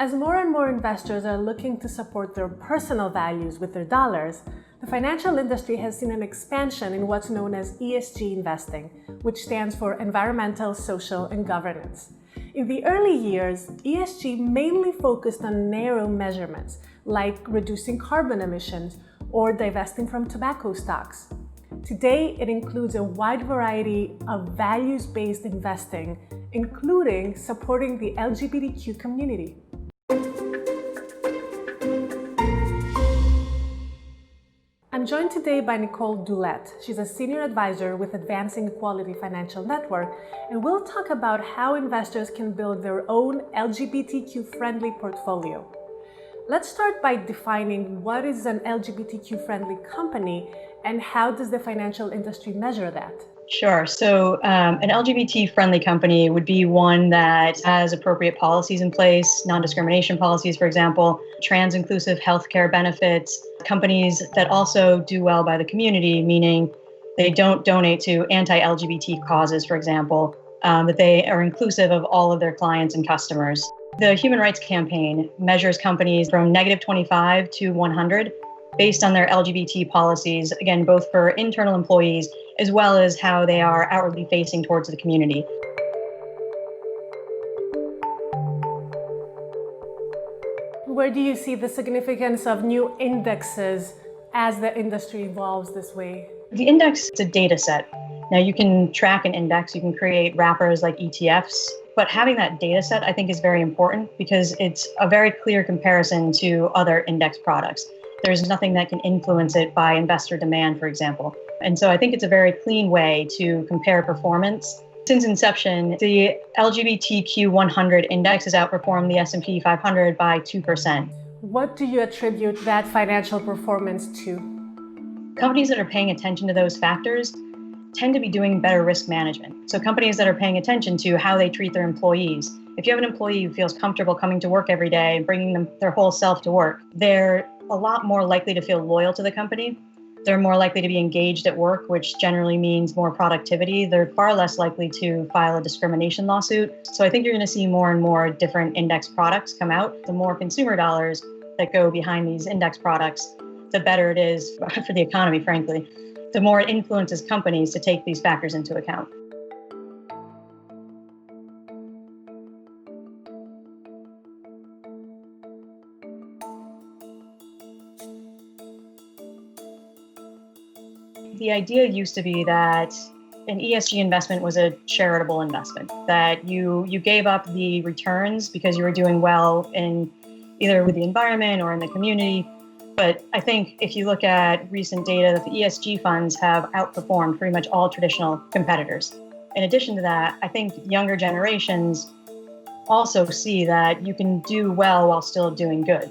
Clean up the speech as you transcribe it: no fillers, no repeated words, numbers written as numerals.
As more and more investors are looking to support their personal values with their dollars, the financial industry has seen an expansion in what's known as ESG investing, which stands for environmental, social, and governance. In the early years, ESG mainly focused on narrow measurements, like reducing carbon emissions or divesting from tobacco stocks. Today, it includes a wide variety of values-based investing, including supporting the LGBTQ community. I'm joined today by Nicole Doulette. She's a senior advisor with Advancing Equality Financial Network, and we'll talk about how investors can build their own LGBTQ-friendly portfolio. Let's start by defining what is an LGBTQ-friendly company and how does the financial industry measure that? Sure. So an LGBT-friendly company would be one that has appropriate policies in place, non-discrimination policies, for example, trans-inclusive healthcare benefits, companies that also do well by the community, meaning they don't donate to anti-LGBT causes, for example, that they are inclusive of all of their clients and customers. The Human Rights Campaign measures companies from -25 to 100 based on their LGBT policies, again, both for internal employees as well as how they are outwardly facing towards the community. Where do you see the significance of new indexes as the industry evolves this way? The index is a data set. Now, you can track an index, you can create wrappers like ETFs, but having that data set, I think, is very important because it's a very clear comparison to other index products. There's nothing that can influence it by investor demand, for example. And so I think it's a very clean way to compare performance. Since inception, the LGBTQ 100 index has outperformed the S&P 500 by 2%. What do you attribute that financial performance to? Companies that are paying attention to those factors tend to be doing better risk management. So companies that are paying attention to how they treat their employees. If you have an employee who feels comfortable coming to work every day and bringing their whole self to work, they're a lot more likely to feel loyal to the company. They're more likely to be engaged at work, which generally means more productivity. They're far less likely to file a discrimination lawsuit. So I think you're going to see more and more different index products come out. The more consumer dollars that go behind these index products, the better it is for the economy, frankly. The more it influences companies to take these factors into account. The idea used to be that an ESG investment was a charitable investment, that you gave up the returns because you were doing well in either with the environment or in the community. But I think if you look at recent data, that the ESG funds have outperformed pretty much all traditional competitors. In addition to that, I think younger generations also see that you can do well while still doing good.